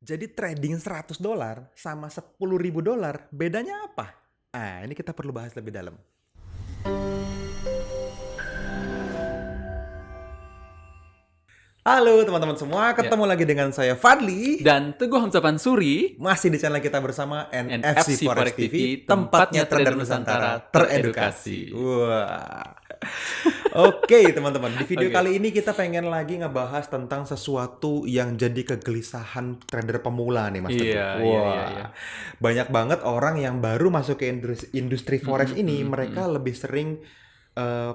Jadi trading $100 sama $10.000 bedanya apa? Ah, ini kita perlu bahas lebih dalam. Halo teman-teman semua, Ya. ketemu lagi dengan saya Fadli. Dan Teguh Hamzah Pansuri, Masih di channel kita bersama NFC NFC Forex Forex TV, TV, tempatnya tempatnya trader trader Nusantara Nusantara teredukasi. teredukasi. Wah. Oke teman-teman, di video Oke. kali ini kita pengen lagi ngebahas tentang sesuatu yang jadi kegelisahan trader pemula nih Mas Teguh. Iya, Wah. iya. Banyak banget orang yang baru masuk ke industri forex ini, mereka lebih sering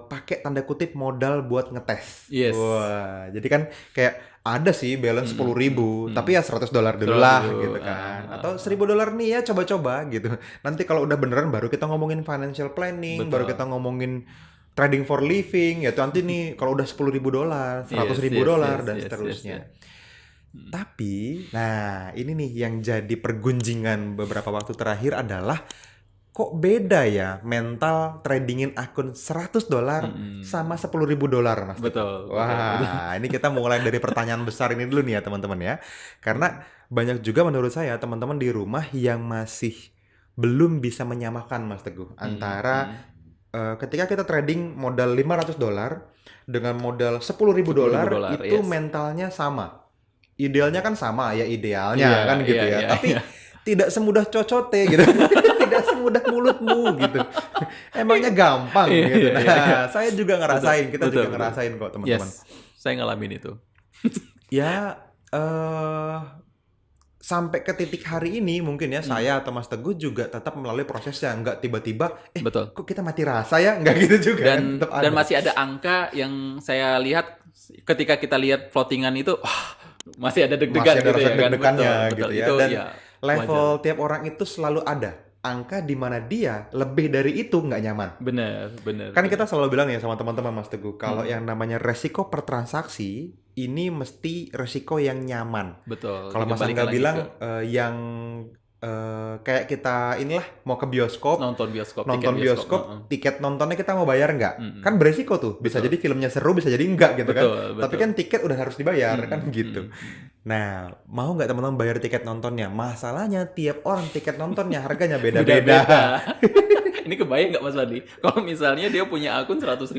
pakai tanda kutip modal buat ngetes. Yes. Wah, jadi kan kayak ada sih balance 10.000, tapi ya $100 dulu lah gitu kan. Atau $1.000 nih ya coba-coba gitu. Nanti kalau udah beneran baru kita ngomongin financial planning, Betul. baru kita ngomongin trading for living, ya nanti nih kalau udah $10.000, $100.000 dan seterusnya. Tapi, nah ini nih yang jadi pergunjingan beberapa waktu terakhir adalah kok beda ya mental tradingin akun $100 sama $10.000 Mas. Betul. Wah, ini kita mulai dari pertanyaan besar ini dulu nih ya teman-teman ya. Karena banyak juga menurut saya teman-teman di rumah yang masih belum bisa menyamakan Mas Teguh antara ketika kita trading modal $500 dengan modal $10.000 itu yes. mentalnya sama. Idealnya kan sama ya idealnya Iya, kan gitu iya, ya. iya, Tapi iya. tidak semudah cocote gitu. Tidak semudah mulutmu gitu. Emangnya gampang Iya, gitu. iya, Nah, iya. saya juga ngerasain, kita Betul, juga betul. ngerasain kok teman-teman. Yes, saya ngalamin itu. Ya sampai ke titik hari ini mungkin ya saya atau Mas Teguh juga tetap melalui prosesnya, nggak tiba-tiba Betul. kok kita mati rasa ya, nggak gitu juga kan, tetap Dan ada. masih ada angka yang saya lihat ketika kita lihat floatingan itu, wah, masih ada deg-degan Masih ada gitu rasa ya kan. deg-degannya Betul, gitu ya. Itu Dan ya level wajar. tiap orang itu selalu ada angka di mana dia lebih dari itu nggak nyaman. Benar. Kan kita selalu bilang ya sama teman-teman Mas Teguh, kalau yang namanya resiko per transaksi ini mesti resiko yang nyaman. Betul. Kalau Mas dikembalikan Angga lagi bilang ke yang kayak kita inilah mau ke bioskop, nonton bioskop, nonton tiket bioskop, tiket nontonnya kita mau bayar nggak? Kan beresiko tuh, bisa jadi filmnya seru, bisa jadi enggak gitu kan. Betul. Tapi kan tiket udah harus dibayar kan gitu. Nah, mau nggak teman-teman bayar tiket nontonnya? Masalahnya tiap orang tiket nontonnya harganya beda-beda. Ini kebayang nggak Mas Wadi? Kalau misalnya dia punya akun $100.000,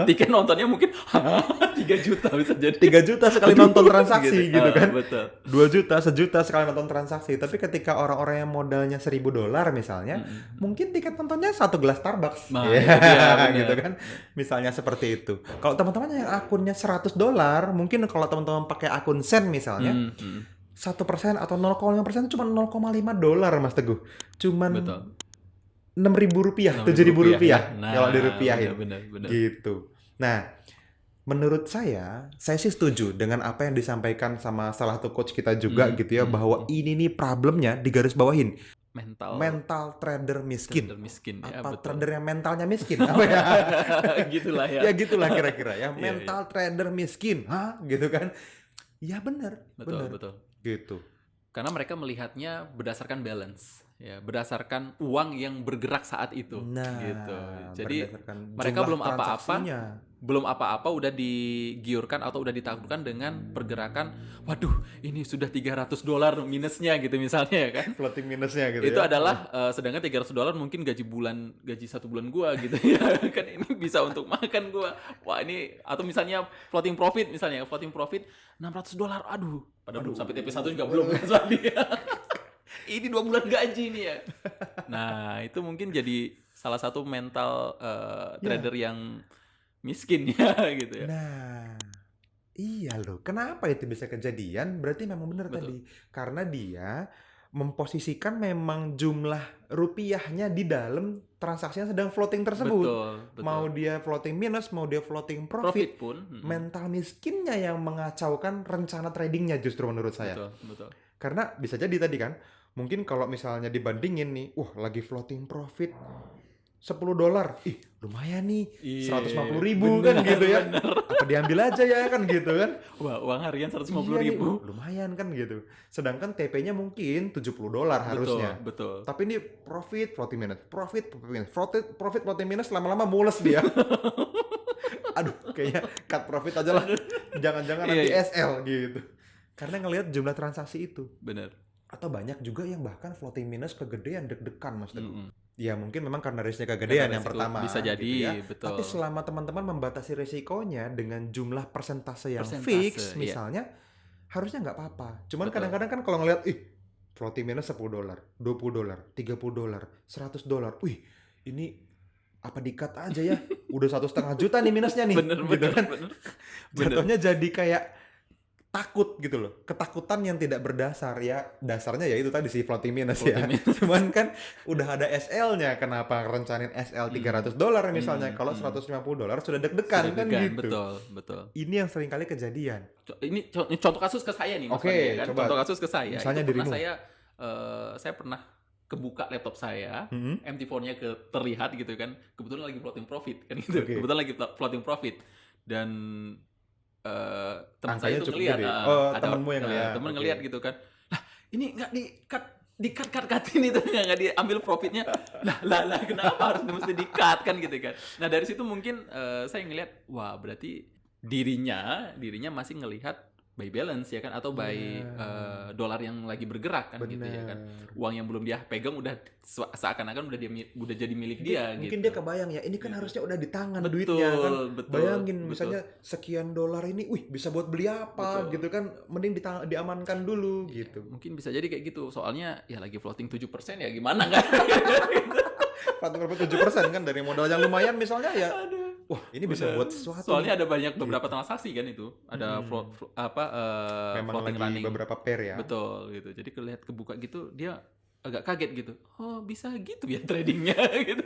tiket nontonnya mungkin 3 juta bisa jadi. 3 juta sekali nonton transaksi gitu kan. Betul. 2 juta, sejuta sekali nonton transaksi. Tapi ketika orang-orang yang modalnya $1.000 misalnya, mungkin tiket nontonnya 1 gelas Starbucks. Nah, Ya, itu dia, benar. gitu kan. Misalnya seperti itu. Kalau teman-teman yang akunnya $100, mungkin kalau teman-teman pakai akun Sen misalnya, 1% atau 0,5% cuma $0,5 Mas Teguh. Cuman Betul. Rp6.000, Rp6.000 Rp7.000 ya. Nah, kalau dirupiahin. benar. Gitu. Nah, menurut saya sih setuju dengan apa yang disampaikan sama salah satu coach kita juga gitu ya, bahwa ini nih problemnya digarisbawahin. Mental trader miskin. Trader miskin ya, Apa betul. trader yang mentalnya miskin? Apa ya? Gitulah ya. Ya gitulah kira-kira ya. Iya, Mental trader miskin. Hah? Gitu kan. Ya benar. Betul. Gitu. Karena mereka melihatnya berdasarkan balance, ya, berdasarkan uang yang bergerak saat itu, Nah, gitu. Jadi berdasarkan mereka jumlah belum apa-apa udah digiurkan atau udah ditaklukkan dengan pergerakan, waduh, ini sudah $300 minusnya gitu misalnya ya kan. floating minusnya gitu Itu ya. adalah sedangkan $300 mungkin gaji 1 bulan gua gitu ya kan, ini bisa untuk makan gua. Wah, ini atau misalnya floating profit $600, aduh, padahal belum sampai TP1 juga belum kan Sandi. Ini 2 bulan gaji nih ya. Nah, itu mungkin jadi salah satu mental trader yang miskin ya gitu ya. Nah, iya loh. Kenapa itu bisa kejadian? Berarti memang benar tadi. Karena dia memposisikan memang jumlah rupiahnya di dalam transaksi yang sedang floating tersebut. Betul. Mau dia floating minus, mau dia floating profit, pun. mental miskinnya yang mengacaukan rencana tradingnya justru menurut saya. Betul. Karena bisa jadi tadi kan, mungkin kalau misalnya dibandingin nih, lagi floating profit $10, ih lumayan nih, 150.000 kan gitu ya. Apa diambil aja ya kan gitu kan. Wah, uang harian Iya 150.000. nih, lumayan kan gitu. Sedangkan TP-nya mungkin $70 harusnya. Betul. Tapi ini profit floating minus, profit floating minus, lama-lama mules dia. Aduh, kayaknya cut profit aja lah. Jangan-jangan nanti SL gitu. Karena ngelihat jumlah transaksi itu. Bener. Atau banyak juga yang bahkan floating minus kegedean, deg-degan Mas Teguh. Mm-mm. Ya mungkin memang karena risikonya kegedean yang Resiko pertama. bisa jadi, gitu ya. betul. Tapi selama teman-teman membatasi risikonya dengan jumlah persentase yang Persentase, fix, iya. misalnya, harusnya nggak apa-apa. Cuman Betul. kadang-kadang kan kalau ngelihat, floating minus $10, $20, $30, $100. Wih, ini apa di-cut aja ya? Udah 1,5 juta nih minusnya nih. Bener. Jatuhnya jadi kayak takut gitu loh, ketakutan yang tidak berdasar. Ya dasarnya ya itu tadi sih floating minus ya. Cuman kan udah ada SL-nya, kenapa rencanain SL $300 misalnya, kalau $150 sudah deg-degan kan gitu. Betul. Ini yang sering kali kejadian. Ini contoh kasus ke saya nih Mas Oke, Fadli, kan? coba. Contoh kasus ke saya. Misalnya itu pernah dirimu. saya pernah kebuka laptop saya, MT4-nya terlihat gitu kan. Kebetulan lagi floating profit kan gitu. Oke. Kebetulan lagi floating profit dan teman saya Angkanya itu cukup ngelihat, gede. ada temenmu yang ngeliat. temen Oke. ngelihat gitu kan. Lah, ini nggak di-cut-in itu nggak diambil profitnya. Lah kenapa harus mesti di-cut kan gitu kan. Nah, dari situ mungkin saya ngelihat, wah berarti dirinya masih ngelihat by balance ya kan, atau by dolar yang lagi bergerak kan gitu ya kan. Uang yang belum dia pegang udah seakan-akan udah jadi milik dia Mungkin gitu. dia kebayang ya, ini kan harusnya udah di tangan Betul, duitnya kan. betul, Bayangin betul. misalnya sekian dolar ini, bisa buat beli apa Betul. gitu kan. Mending diamankan dulu gitu. Mungkin bisa jadi kayak gitu. Soalnya ya lagi floating 7% ya gimana kan. Floating profit 7% kan dari modal yang lumayan misalnya ya. Wah, ini bisa buat sesuatu. Soalnya ada banyak beberapa transaksi kan itu. Ada memang floating lagi running. beberapa pair ya. Betul gitu. Jadi kelihatan kebuka gitu dia agak kaget gitu. Oh, bisa gitu ya tradingnya gitu.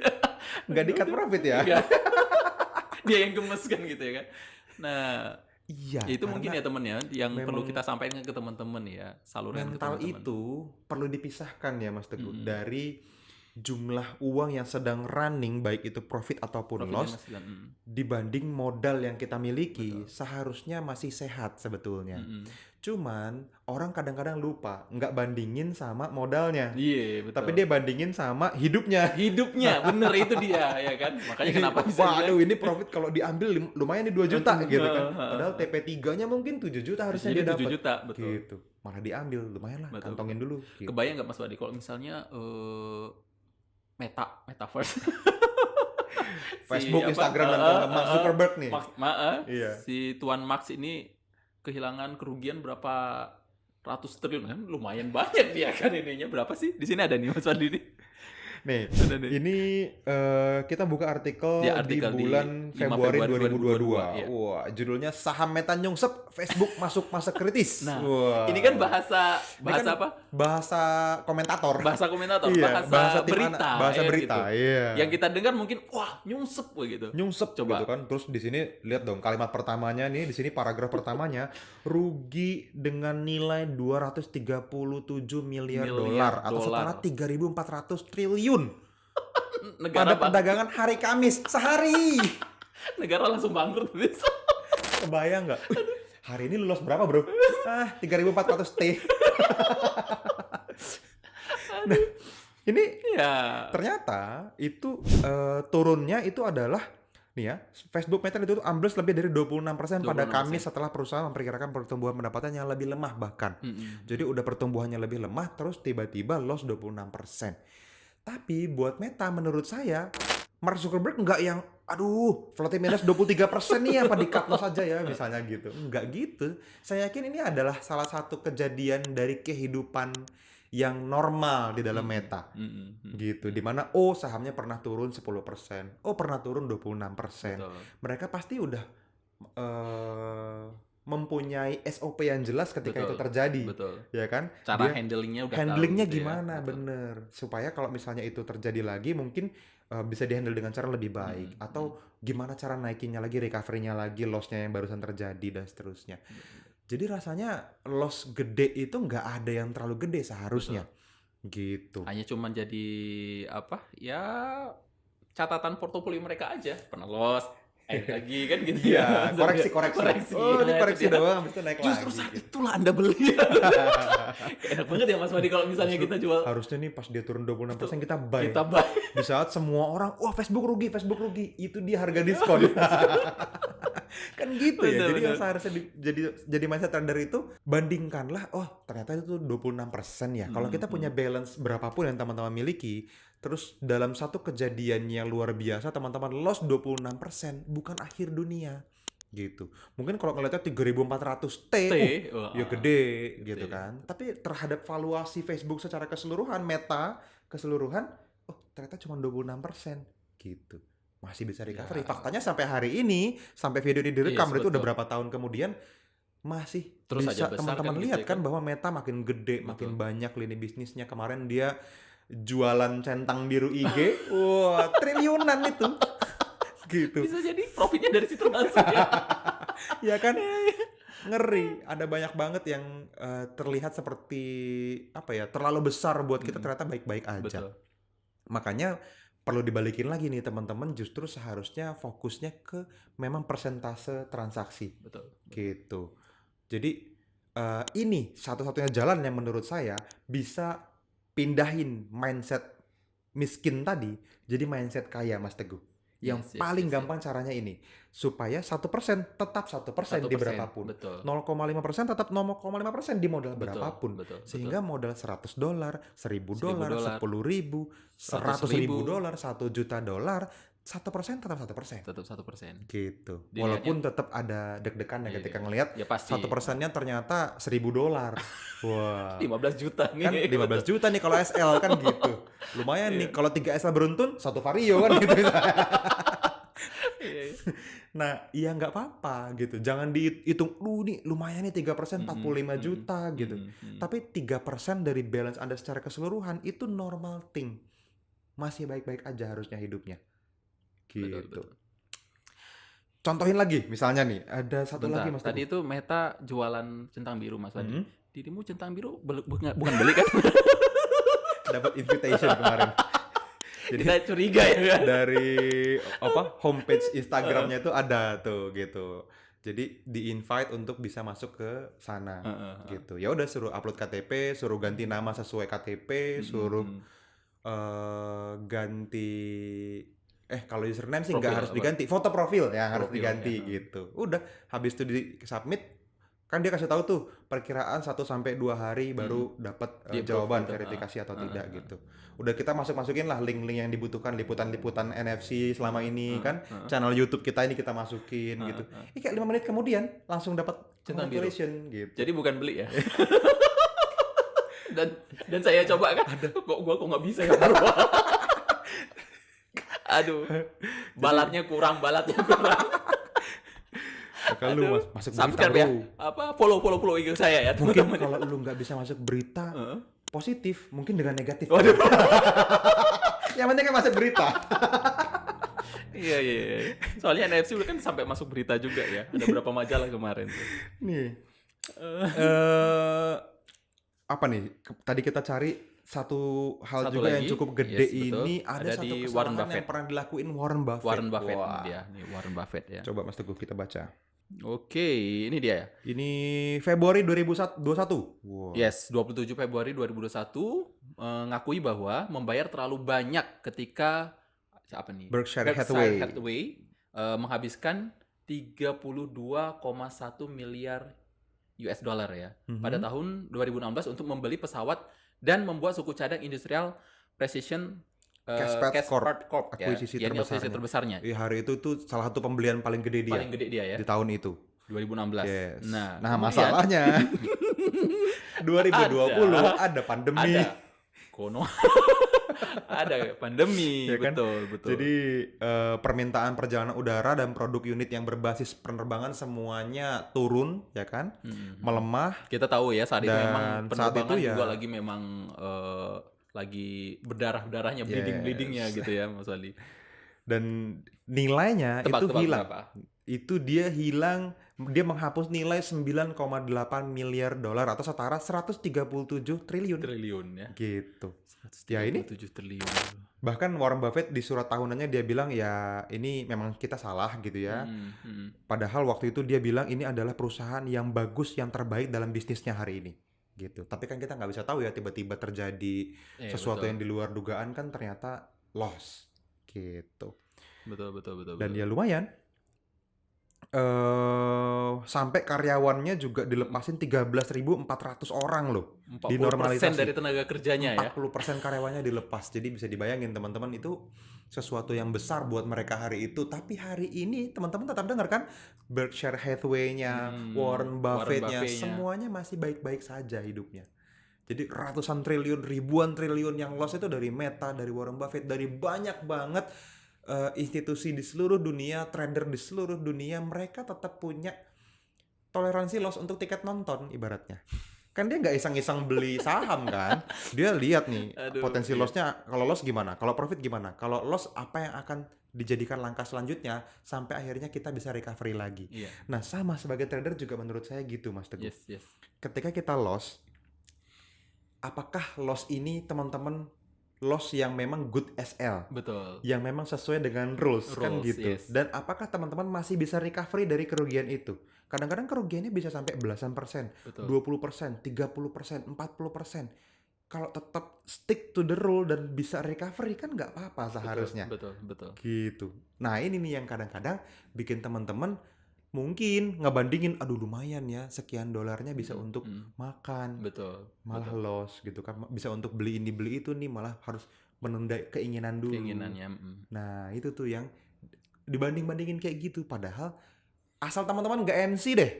Nggak di-cut profit ya. Nggak. Dia yang gemes kan gitu ya kan. Nah, Iya. itu mungkin ya temen ya yang memang perlu kita sampaikan ke teman-teman ya, saluran ke mental teman-teman. itu perlu dipisahkan ya Mas Teguh dari jumlah uang yang sedang running, baik itu profit ataupun Profit loss, and loss dan, dibanding modal yang kita miliki. Seharusnya masih sehat sebetulnya. Cuman orang kadang-kadang lupa nggak bandingin sama modalnya, Iya, betul. tapi dia bandingin sama hidupnya. Bener itu dia ya kan. Makanya kenapa bisa Waduh, ini profit kalau diambil lumayan nih 2 juta gitu kan. Heeh. Padahal TP3-nya mungkin 7 juta harusnya dia jadi 7 dapat. juta, betul. Gitu. Malah diambil, lumayan lah, Betul. kantongin dulu. Gitu. Kebayang nggak Mas Wadi kalau misalnya metaverse Facebook, Instagram, dan Mark Zuckerberg nih. Iya. Si Tuan Max ini kehilangan kerugian berapa ratus triliun kan, lumayan banyak dia kan ininya. Berapa sih? Di sini ada nih Mas Wadi nih. Nih, Ada nih. ini kita buka artikel, Ya, artikel di bulan di 5 Februari Februari 2022. iya. Wah, judulnya Saham Meta Nyungsep, Facebook Masuk Masa Kritis. Nah, Wah. ini kan bahasa kan apa? Bahasa komentator. Bahasa komentator, Iya, bahasa tim berita. bahasa ya, berita, gitu. iya. Yang kita dengar mungkin wah, nyungsep begitu. Nyungsep Coba. gitu kan. Terus di sini lihat dong kalimat pertamanya nih, di sini paragraf pertamanya, rugi dengan nilai 237 miliar dolar atau setara 3.400 triliun Negara pada perdagangan hari Kamis sehari. negara langsung bangkrut bisa. Kebayang nggak? Hari ini lulus berapa, Bro? 3.400 T. Nah, ini Ya. ternyata itu turunnya itu adalah nih ya, Facebook Meta itu ambles lebih dari 26% pada 26%. Kamis setelah perusahaan memperkirakan pertumbuhan pendapatan yang lebih lemah bahkan. Jadi udah pertumbuhannya lebih lemah terus tiba-tiba loss 26%. Tapi buat Meta menurut saya Mark Zuckerberg nggak yang aduh floating minus 23% nih apa di-cut loss aja ya misalnya gitu. Nggak gitu. Saya yakin ini adalah salah satu kejadian dari kehidupan yang normal di dalam Meta. Gitu. Dimana sahamnya pernah turun 10%. Pernah turun 26%. Betul. Mereka pasti udah mempunyai SOP yang jelas ketika Betul. itu terjadi. Betul. Ya kan? Cara Dia- handlingnya udah handlingnya tahu gitu ya. gimana, Betul. bener, supaya kalau misalnya itu terjadi lagi mungkin bisa dihandle dengan cara lebih baik, atau gimana cara naikinnya lagi, recovery-nya lagi, loss-nya yang barusan terjadi dan seterusnya. Jadi rasanya loss gede itu nggak ada yang terlalu gede seharusnya. Gitu. Hanya cuma jadi apa? Ya catatan portofolio mereka aja. Pernah loss, lagi kan gitu. Iya, koreksi. Oh, ini Nah, koreksi itu dia. doang, habis itu naik Justru lagi. saat gitu. itulah Anda beli. Enak banget ya Mas Wadi kalau misalnya kita jual, Harusnya nih pas dia turun 26% kita buy. kita buy. Di saat semua orang, wah Facebook rugi, itu dia harga diskon. Kan gitu ya. Bener, Jadi yang bener. seharusnya jadi mindset trader itu, bandingkanlah, oh ternyata itu 26% ya. Kalau kita punya balance berapapun yang teman-teman miliki, terus dalam satu kejadian yang luar biasa teman-teman loss 26%, bukan akhir dunia gitu. Mungkin kalau ngeliatnya 3.400 T, T, ya gede gitu gede. kan. Tapi terhadap valuasi Facebook secara keseluruhan, Meta keseluruhan, oh ternyata cuma 26% gitu. Masih bisa recovery. Ya, Faktanya sampai hari ini, sampai video ini direkam, yes, itu udah betul. berapa tahun kemudian, masih Terus aja bisa besar teman-teman kan gitu lihat ya kan kan? bahwa Meta makin gede, makin Betul. banyak lini bisnisnya. Kemarin dia jualan centang biru IG, wah triliunan itu. Gitu. Bisa jadi profitnya dari situ langsung ya. Ya kan? Ngeri. Ada banyak banget yang terlihat seperti apa ya, terlalu besar buat kita, ternyata baik-baik aja. Betul. Makanya perlu dibalikin lagi nih teman-teman, justru seharusnya fokusnya ke memang persentase transaksi. Betul. Gitu. Jadi ini satu-satunya jalan yang menurut saya bisa pindahin mindset miskin tadi jadi mindset kaya, Mas Teguh. Yang paling gampang caranya ini, supaya 1% tetap 1% di 1%, berapapun, betul. 0,5% tetap 0,5% di modal Betul, berapapun, betul, sehingga modal $100, $1.000, $10.000, $1.000, $100.000, $1 juta, 1% tetap 1%. tetap 1%. Gitu. Dilihatnya- Walaupun tetap ada deg-degan ya ketika ngelihat Ya pasti. 1%-nya ternyata $1.000. Wah. 15 juta nih. Kan 15 juta nih kalau SL kan gitu. Lumayan nih kalau 3 SL beruntun, 1 Vario kan gitu. Iya. Nah, ya nggak apa-apa gitu. Jangan dihitung, nih lumayan nih 3% 45 juta gitu. Tapi 3% dari balance Anda secara keseluruhan itu normal thing. Masih baik-baik aja harusnya hidupnya. Gitu. Betul. Contohin lagi, misalnya nih, ada satu Bentar, lagi Mas tadi Teguh. itu Meta jualan centang biru Mas Wadi. Dirimu centang biru bukan beli kan? Dapat invitation kemarin. Jadi Kita curiga ya kan? dari homepage Instagramnya itu ada tuh gitu. Jadi di-invite untuk bisa masuk ke sana gitu. Ya udah suruh upload KTP, suruh ganti nama sesuai KTP, suruh ganti kalau username sih nggak Profil, harus apa? diganti, foto profil yang harus Profil, diganti ya. gitu. Udah habis itu di submit, kan dia kasih tahu tuh perkiraan 1 sampai 2 hari baru dapat jawaban gitu. verifikasi atau tidak gitu. Udah kita masukin lah link-link yang dibutuhkan, liputan-liputan NFC selama ini kan, channel YouTube kita ini kita masukin gitu. Kayak 5 menit kemudian langsung dapat congratulations gitu. Jadi bukan beli ya. dan saya coba kan, gua kok nggak bisa ya. Aduh, balatnya kurang. Kalau lu masuk berita Subscribe bro. ya. Follow IG saya ya. Mungkin kalau lu nggak bisa masuk berita positif, mungkin dengan negatif. Waduh. Yang penting kan masuk berita. Iya. Soalnya NFC udah kan sampai masuk berita juga ya. Ada berapa majalah kemarin tuh. Nih. Apa nih? Tadi kita cari satu hal juga lagi, yang cukup gede betul. ini. Ada satu di kesalahan Warren Buffett. yang pernah dilakuin Warren Buffett. Warren Buffett Wah. dia, nih Warren Buffett ya. Coba Mas Teguh kita baca. Oke, ini dia ya. Ini Februari 2021. Wow. Yes, 27 Februari 2021 ngakui bahwa membayar terlalu banyak ketika Berkshire Hathaway. Menghabiskan 32,1 miliar US dollar ya pada tahun 2016 untuk membeli pesawat dan membuat suku cadang industrial Precision Cashpart Corp akuisisi ya. Akuisisi terbesarnya. Hari itu tuh salah satu pembelian paling gede dia. Paling gede dia ya. Di tahun itu. 2016. Yes. Nah, masalahnya 2020 ada pandemi. Ada kono. Ada pandemi, Ya kan? betul. Jadi permintaan perjalanan udara dan produk unit yang berbasis penerbangan semuanya turun, ya kan? Melemah. Kita tahu ya saat itu memang penerbangan itu juga lagi memang lagi berdarah-darahnya, bleeding-bleedingnya gitu ya, Mas Ali. Dan nilainya itu hilang. Berapa? Itu dia hilang, dia menghapus nilai 9,8 miliar dolar atau setara 137 triliun. Triliun ya. Gitu. 137 Ya ini triliun. bahkan Warren Buffett di surat tahunannya dia bilang ya ini memang kita salah gitu ya. Padahal waktu itu dia bilang ini adalah perusahaan yang bagus, yang terbaik dalam bisnisnya hari ini. Gitu. Tapi kan kita nggak bisa tahu ya, tiba-tiba terjadi sesuatu yang di luar dugaan kan ternyata loss. Gitu. Betul. Dan ya lumayan. sampai karyawannya juga dilepasin 13.400 orang loh. 40% dari tenaga kerjanya ya. 40% karyawannya dilepas. Jadi bisa dibayangin teman-teman, itu sesuatu yang besar buat mereka hari itu. Tapi hari ini teman-teman tetap dengar kan, Berkshire Hathaway-nya, Warren Buffett-nya, semuanya masih baik-baik saja hidupnya. Jadi ratusan triliun, ribuan triliun yang loss itu dari Meta, dari Warren Buffett, dari banyak banget institusi di seluruh dunia, trader di seluruh dunia, mereka tetap punya toleransi loss untuk tiket nonton ibaratnya. Kan dia nggak iseng-iseng beli saham kan, dia lihat nih potensi lossnya, kalau loss gimana, kalau profit gimana, kalau loss apa yang akan dijadikan langkah selanjutnya sampai akhirnya kita bisa recovery lagi. Nah sama sebagai trader juga menurut saya gitu Mas Teguh. Ketika kita loss, apakah loss ini teman-teman loss yang memang good SL, betul, yang memang sesuai dengan rules kan gitu. Dan apakah teman-teman masih bisa recovery dari kerugian itu? Kadang-kadang kerugiannya bisa sampai belasan persen, betul. 20%, 30%, 40%. Kalau tetap stick to the rule dan bisa recovery kan nggak apa-apa seharusnya. Betul. Gitu. Nah ini nih yang kadang-kadang bikin teman-teman mungkin ngebandingin, aduh lumayan ya, sekian dolarnya bisa untuk makan, malah loss gitu kan, bisa untuk beli ini beli itu nih, malah harus menunda keinginan dulu. Nah itu tuh yang dibanding-bandingin kayak gitu, padahal asal teman-teman nggak MC deh,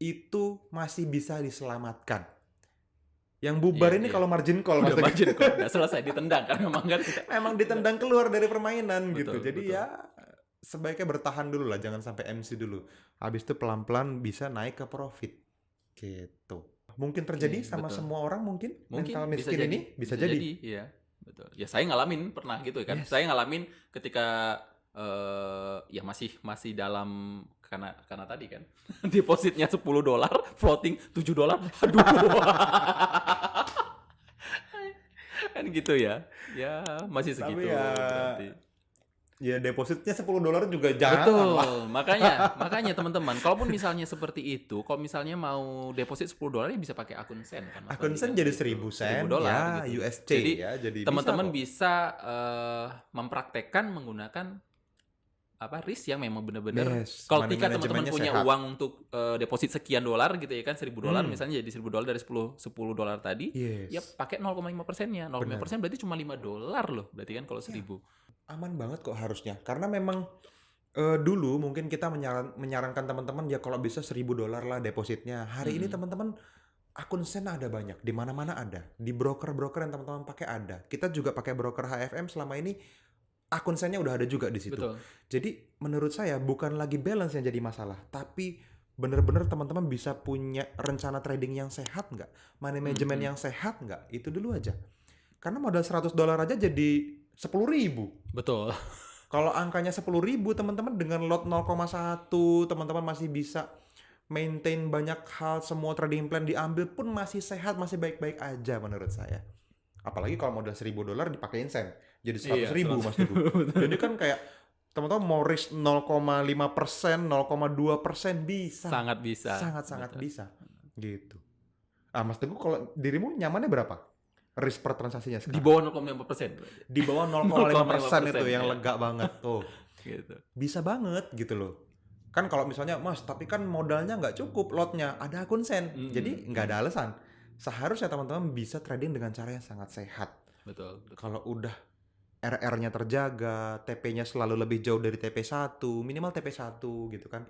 itu masih bisa diselamatkan. Yang bubar ini kalau margin call, udah margin call, nggak selesai, ditendang kan memang ditendang keluar dari permainan gitu. Jadi ya sebaiknya bertahan dulu lah, jangan sampai MC dulu. Habis itu pelan-pelan bisa naik ke profit. Gitu. Mungkin terjadi sama semua orang mungkin mental miskin ini bisa jadi. Iya, betul. Ya saya ngalamin pernah gitu kan. Saya ngalamin ketika ya masih dalam karena tadi kan depositnya $10, floating $7. Aduh. Kan gitu ya. Ya masih segitu berarti. Ya depositnya $10 juga jangan. Betul, makanya teman-teman, kalaupun misalnya seperti itu, kalau misalnya mau deposit $10 ya bisa pakai akun sen kan. Akun sen jadi 1.000 sen ya, gitu. USD jadi, ya. Jadi teman-teman bisa mempraktekkan menggunakan risk yang memang benar-benar kalau ketika teman-teman punya uang untuk deposit sekian dolar gitu ya kan, $1.000 misalnya jadi $1.000 dari $10 tadi, ya pakai 0,5%-nya. 0,5% berarti cuma $5 loh, berarti kan kalau 1.000. Aman banget kok harusnya, karena memang dulu mungkin kita menyarankan teman-teman ya kalau bisa $1.000 lah depositnya. Hari ini teman-teman akun sen ada banyak, di mana-mana ada, di broker-broker yang teman-teman pakai ada. Kita juga pakai broker HFM selama ini, akun sennya udah ada juga di situ. Jadi menurut saya bukan lagi balance yang jadi masalah, tapi bener-bener teman-teman bisa punya rencana trading yang sehat nggak, money management yang sehat nggak, itu dulu aja. Karena modal $100 aja jadi 10.000. Betul. Kalau angkanya 10.000 teman-teman dengan lot 0,1 teman-teman masih bisa maintain banyak hal, semua trading plan diambil pun masih sehat, masih baik-baik aja menurut saya. Apalagi kalau modal $1.000 dipakein sen jadi 100.000 Mas Teguh. Jadi kan kayak teman-teman mau risk 0,5%, 0,2% bisa. Sangat bisa. Sangat bisa. Gitu. Mas Teguh kalau dirimu nyamannya berapa? Risk per transaksinya sekarang? Di bawah 0,5%. Di bawah 0,5% itu yang lega banget tuh. Gitu. Bisa banget gitu loh. Kan kalau misalnya, Mas, tapi kan modalnya nggak cukup lotnya, ada akun sen. Jadi nggak ada alasan. Seharusnya teman-teman bisa trading dengan cara yang sangat sehat. Betul. Kalau udah RR-nya terjaga, TP-nya selalu lebih jauh dari TP1, minimal TP1 gitu kan.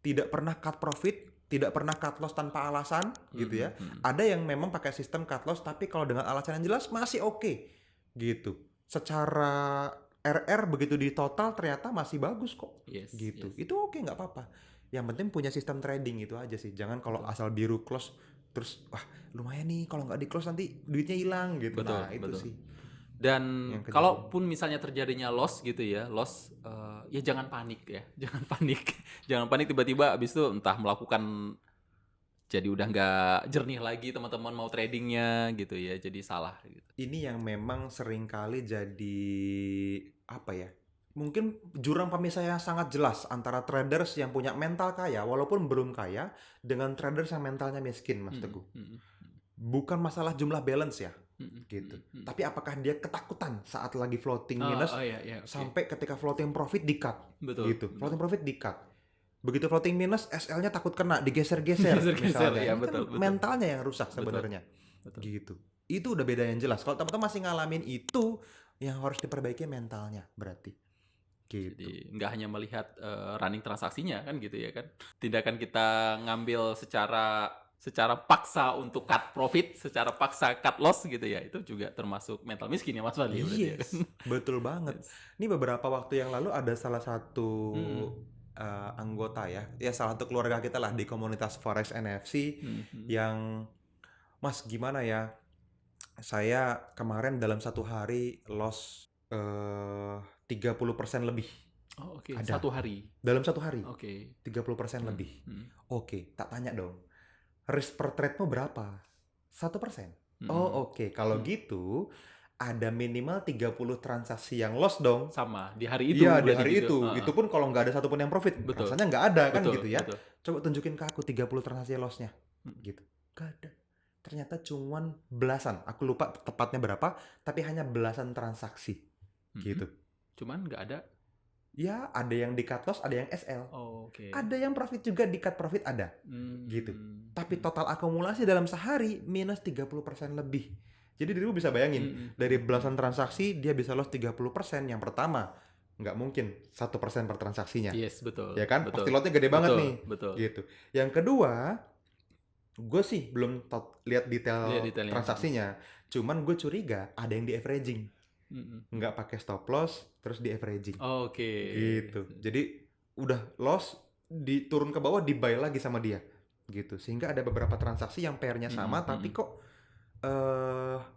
Tidak pernah cut profit, tidak pernah cut loss tanpa alasan gitu ya. Ada yang memang pakai sistem cut loss tapi kalau dengan alasan yang jelas masih oke. Gitu. Secara RR begitu di total ternyata masih bagus kok. Gitu. Itu oke, nggak apa-apa. Yang penting punya sistem trading itu aja sih. Jangan kalau asal biru close terus wah lumayan nih, kalau nggak di close nanti duitnya hilang gitu. Nah itu sih. Dan kalaupun misalnya terjadinya loss gitu ya, ya jangan panik ya, jangan panik tiba-tiba abis itu entah melakukan jadi udah nggak jernih lagi teman-teman mau tradingnya gitu ya, jadi salah gitu. Ini yang memang sering kali jadi apa ya, mungkin jurang pemisah yang sangat jelas antara traders yang punya mental kaya walaupun belum kaya dengan traders yang mentalnya miskin, Mas Teguh. Bukan masalah jumlah balance ya. Gitu. Tapi apakah dia ketakutan saat lagi floating minus sampai ketika floating profit di-cut gitu. Floating profit di-cut. Begitu floating minus, SL-nya takut kena, digeser-geser Geser-geser, misalnya. ya, Ini betul, kan betul. mentalnya yang rusak sebenarnya. Betul. Gitu. Itu udah beda yang jelas. Kalau teman-teman masih ngalamin itu, yang harus diperbaiki mentalnya berarti. Gitu. Jadi nggak hanya melihat running transaksinya kan gitu ya kan. Tindakan kita ngambil secara paksa untuk cut profit, secara paksa cut loss gitu ya. Itu juga termasuk mental miskin ya Mas Fadli berarti ya kan. Yes, betul banget. Yes. Ini beberapa waktu yang lalu ada salah satu anggota ya salah satu keluarga kita lah di komunitas Forex NFC yang, Mas gimana ya, saya kemarin dalam satu hari loss 30% lebih. Oh, oke. Ada. Satu hari. Dalam satu hari. Oke. 30% lebih. Oke, tak tanya dong. Risk per trade-mu berapa? 1%. Oh, oke. Kalau gitu ada minimal 30 transaksi yang loss dong. Sama di hari itu. Iya, di hari gitu. itu. Itu pun kalau nggak ada satupun yang profit. Betul. Rasanya nggak ada kan Betul, gitu ya. betul. Coba tunjukin ke aku 30 transaksi loss-nya. Gitu. Nggak ada. Ternyata cuman belasan. Aku lupa tepatnya berapa, tapi hanya belasan transaksi. Gitu. Cuman nggak ada? Ya, ada yang di cut loss, ada yang SL. Oh, oke. Ada yang profit juga, di cut profit ada. Gitu. Tapi total akumulasi dalam sehari minus 30% lebih. Jadi dirimu bisa bayangin, dari belasan transaksi dia bisa loss 30%. Yang pertama, nggak mungkin 1% per transaksinya. Yes, betul. Ya kan? Betul. Pasti lotnya gede banget nih. Betul. Gitu. Yang kedua, gue sih belum lihat detail transaksinya. Cuman gue curiga ada yang di averaging. Nggak pakai stop loss, terus di averaging. Oke. Gitu. Jadi udah loss, diturun ke bawah, di buy lagi sama dia. Gitu. Sehingga ada beberapa transaksi yang pairnya sama, tapi kok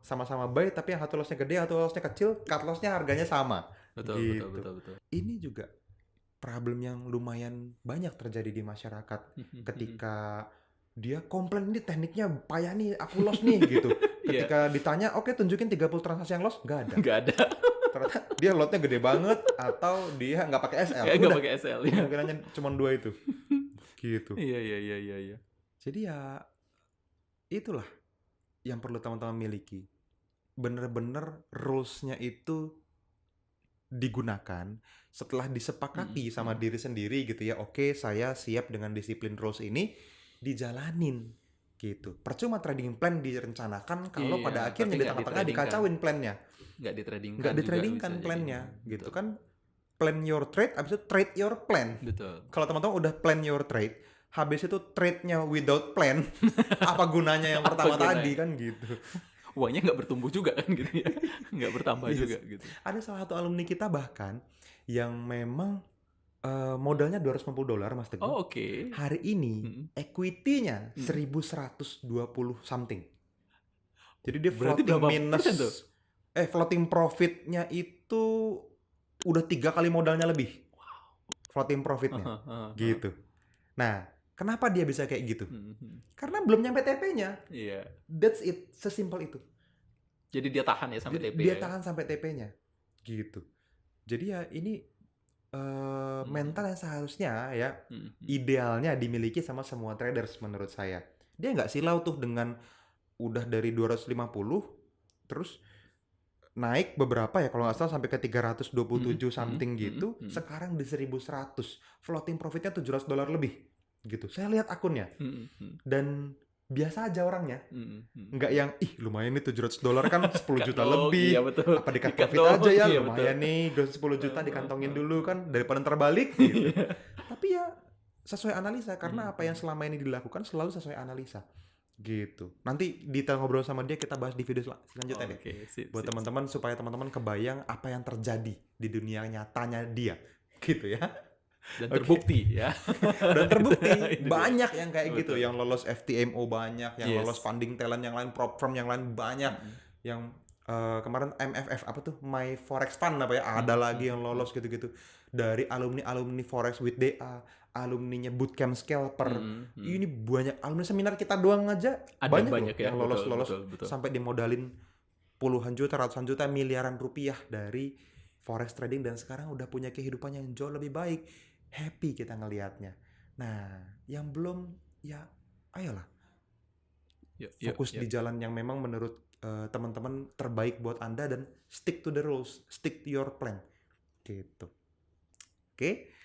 sama-sama buy, tapi yang satu lossnya gede, satu lossnya kecil, cut lossnya harganya sama. Betul, gitu. betul. Ini juga problem yang lumayan banyak terjadi di masyarakat ketika dia komplain, ini tekniknya payah nih, aku loss nih gitu. Ketika ditanya, oke, tunjukin 30 transaksi yang loss, nggak ada. Nggak ada. Ternyata dia lotnya gede banget, atau dia nggak pakai SL. Nggak pakai SL ya. Kemungkinannya cuma 2 itu. Gitu. Iya. Jadi ya itulah yang perlu teman-teman miliki. Bener-bener rules-nya itu digunakan setelah disepakati sama diri sendiri gitu ya. Oke, saya siap dengan disiplin rules ini, dijalanin gitu. Percuma trading plan direncanakan kalau pada akhirnya di tengah-tengah dikacauin plannya. Nggak ditradingkan plannya gitu kan. Plan your trade, habis itu trade your plan. Betul. Kalau teman-teman udah plan your trade, habis itu trade-nya without plan, apa gunanya yang pertama tadi kan gitu. Uangnya nggak bertumbuh juga kan gitu ya. Nggak bertambah juga gitu. Ada salah satu alumni kita bahkan yang memang modalnya $250 Mas Teguh. Oh, oke. Hari ini equity-nya 1120 something. Jadi dia floating minus floating profit-nya itu udah 3 kali modalnya lebih. Floating profit-nya. Gitu. Nah, kenapa dia bisa kayak gitu? Karena belum nyampe TP-nya. Iya. That's it, sesimpel itu. Jadi dia tahan ya sampai TP. Dia tahan sampai TP-nya. Gitu. Jadi ya ini mental yang seharusnya ya idealnya dimiliki sama semua traders menurut saya. Dia nggak silau tuh dengan udah dari 250 terus naik beberapa ya kalau nggak salah sampai ke 327 something gitu. Sekarang di 1100, floating profitnya $700 lebih gitu. Saya lihat akunnya dan biasa aja orangnya, nggak yang lumayan nih $700 kan 10 juta lebih, iya, betul. apa di-cut profit aja ya, iya, lumayan nih 10 juta dikantongin dulu kan daripada terbalik gitu. Tapi ya sesuai analisa, karena apa yang selama ini dilakukan selalu sesuai analisa gitu. Nanti detail ngobrol sama dia kita bahas di video selanjutnya deh. Buat teman-teman supaya teman-teman kebayang apa yang terjadi di dunia nyatanya dia gitu ya. Dan terbukti ya. Dan terbukti banyak yang kayak gitu, yang lolos FTMO banyak, yang lolos funding talent yang lain, prop firm yang lain banyak, yang kemarin MFF apa tuh My Forex Fund apa ya, ada lagi yang lolos gitu-gitu dari alumni Forex with DA, alumninya Bootcamp Scalper. Ini banyak alumni seminar kita doang aja ada banyak yang lolos betul. Sampai dimodalin puluhan juta, ratusan juta, miliaran rupiah dari forex trading dan sekarang udah punya kehidupan yang jauh lebih baik. Happy kita ngelihatnya. Nah, yang belum ya ayolah. Fokus di jalan yang memang menurut teman-teman terbaik buat Anda dan stick to the rules, stick to your plan. Gitu. Oke.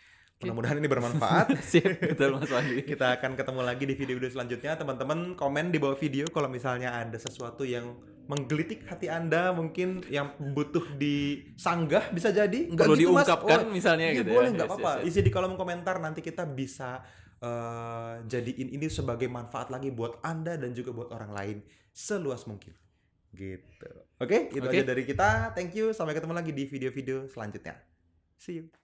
Mudah-mudahan ini bermanfaat. Sip, betul Mas Wandi. Kita akan ketemu lagi di video-video selanjutnya. Teman-teman komen di bawah video kalau misalnya ada sesuatu yang menggelitik hati Anda, mungkin yang butuh disanggah, bisa jadi. Nggak Perlu gitu, Mas. diungkapkan misalnya iya, gitu boleh, ya. nggak Yes, apa-apa. yes, yes. Isi di kolom komentar, nanti kita bisa jadiin ini sebagai manfaat lagi buat Anda dan juga buat orang lain seluas mungkin. Gitu. Oke, itu aja dari kita. Thank you. Sampai ketemu lagi di video-video selanjutnya. See you.